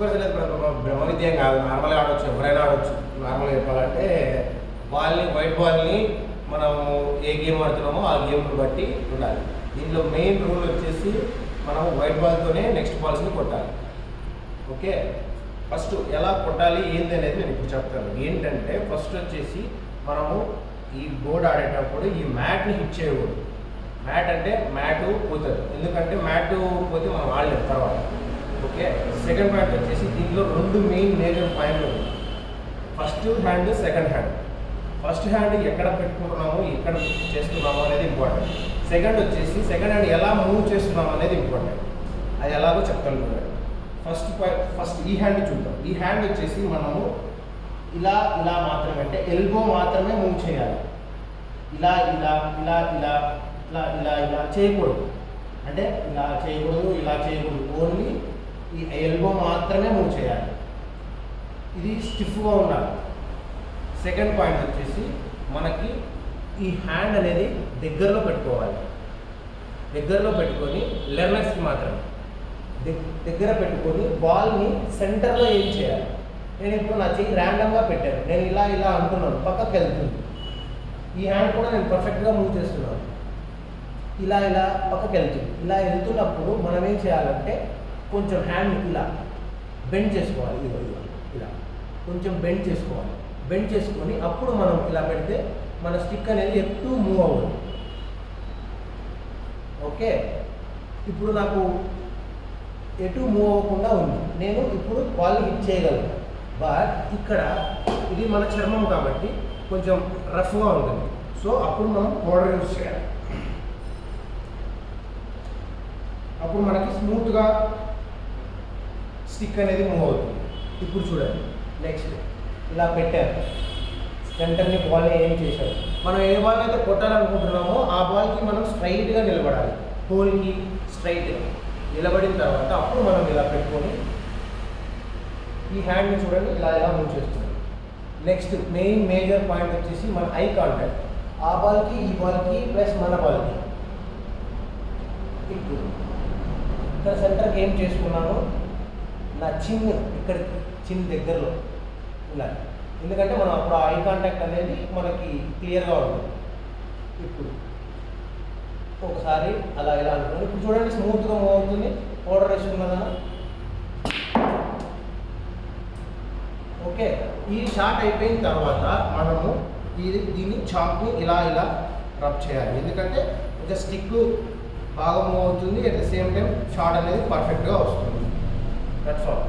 Super cell బ్రహ్మ విద్యం కాదు, నార్మల్గా ఆడవచ్చు, ఎవరైనా ఆడవచ్చు. నార్మల్గా చెప్పాలంటే వైట్ బాల్ని మనం ఏ గేమ్ ఆడుతున్నామో ఆ గేమ్ని బట్టి ఉండాలి. దీంట్లో మెయిన్ రూల్ వచ్చేసి మనం వైట్ బాల్తోనే నెక్స్ట్ బాల్స్ని కొట్టాలి. ఓకే, ఫస్ట్ ఎలా కొట్టాలి ఏంది అనేది నేను ఇప్పుడు చెప్తాను. ఏంటంటే ఫస్ట్ వచ్చేసి మనము ఈ బోర్డు ఆడేటప్పుడు ఈ మ్యాట్ని హిట్ చేయకూడదు. మ్యాట్ అంటే మ్యాటు పోతుంది, ఎందుకంటే మ్యాటు పోతే మనం ఆడలేము తర్వాత. ఓకే, సెకండ్ పాయింట్ వచ్చేసి దీంట్లో 2 మెయిన్ మేజర్ పాయింట్లు ఉన్నాయి. First hand, second hand. First hand ఎక్కడ పెట్టుకుంటున్నాము, ఎక్కడ చేస్తున్నాము అనేది ఇంపార్టెంట్. సెకండ్ వచ్చేసి సెకండ్ హ్యాండ్ ఎలా మూవ్ చేస్తున్నాము అనేది ఇంపార్టెంట్. అది ఎలాగో చెప్తాను చూడండి. ఫస్ట్ ఈ హ్యాండ్ చూద్దాం. ఈ హ్యాండ్ వచ్చేసి మనము ఇలా ఇలా మాత్రమే, అంటే ఎల్బో మాత్రమే మూవ్ చేయాలి. ఇలా ఇలా ఇలా ఇలా ఇలా ఇలా ఇలా చేయకూడదు, అంటే ఇలా చేయకూడదు, ఇలా చేయకూడదు. ఓన్లీ ఈ ఎల్బో మాత్రమే మూవ్ చేయాలి. ఇది స్టిఫ్గా ఉండాలి. సెకండ్ పాయింట్ వచ్చేసి మనకి ఈ హ్యాండ్ అనేది దగ్గరలో పెట్టుకోవాలి. దగ్గరలో పెట్టుకొని లెర్నర్స్కి మాత్రమే దగ్గర పెట్టుకొని బాల్ని సెంటర్లో ఏం చేయాలి. నేను ఇప్పుడు నా చెయ్యి ర్యాండమ్గా పెట్టాను, నేను ఇలా ఇలా అంటున్నాను, పక్కకి వెళ్తుంది. ఈ హ్యాండ్ కూడా నేను పర్ఫెక్ట్గా మూవ్ చేస్తున్నాను, ఇలా ఇలా పక్కకి వెళ్తుంది. ఇలా వెళ్తున్నప్పుడు మనం ఏం చేయాలంటే కొంచెం హ్యాండ్ ఇలా బెండ్ చేసుకోవాలి. ఇలా కొంచెం బెండ్ చేసుకోవాలి. బెండ్ చేసుకొని అప్పుడు మనం ఇలా పెడితే మన స్టిక్ అనేది ఎటు మూవ్ అవ్వదు. ఓకే, ఇప్పుడు నాకు ఎటు మూవ్ అవ్వకుండా ఉంది. నేను ఇప్పుడు బాల్ హిట్ చేయగలను. బట్ ఇక్కడ ఇది మన చర్మం కాబట్టి కొంచెం రఫ్గా ఉంటుంది. సో అప్పుడు మనం పౌడర్ యూజ్ చేయాలి. అప్పుడు మనకి స్మూత్గా స్టిక్ అనేది మూవ్ అవుతుంది. ఇప్పుడు చూడండి, నెక్స్ట్ ఇలా పెట్టారు, సెంటర్ని బాల్ని ఏం చేశారు. మనం ఏ బాల్ అయితే కొట్టాలనుకుంటున్నామో ఆ బాల్కి మనం స్ట్రైట్గా నిలబడాలి. హోల్కి స్ట్రైట్గా నిలబడిన తర్వాత అప్పుడు మనం ఇలా పెట్టుకొని ఈ హ్యాండ్ని చూడండి ఇలా ఇలా మూవ్ చేస్తున్నాం. నెక్స్ట్ మెయిన్ మేజర్ పాయింట్ వచ్చేసి మన ఐ కాంటాక్ట్. ఆ బాల్కి ఈ బాల్కి ప్లస్ మన బాల్కి. ఇప్పుడు ఇక్కడ సెంటర్కి ఏం చేసుకున్నాను, నా చిన్ ఇక్కడ చిన్ దగ్గరలో ఇలా, ఎందుకంటే మనం అప్పుడు ఐ కాంటాక్ట్ అనేది మనకి క్లియర్గా ఉంటుంది. ఇప్పుడు ఒకసారి అలా ఇలా అనుకోండి. ఇప్పుడు చూడండి స్మూత్గా మూవ్ అవుతుంది. పౌడర్ వేసుకున్నదా. ఓకే, ఈ షాట్ అయిపోయిన తర్వాత మనము దీన్ని చాక్ని ఇలా ఇలా రబ్ చేయాలి, ఎందుకంటే కొంచెం స్టిక్ బాగా మూవ్ అవుతుంది. At the same time shot అనేది పర్ఫెక్ట్గా వస్తుంది. That's all.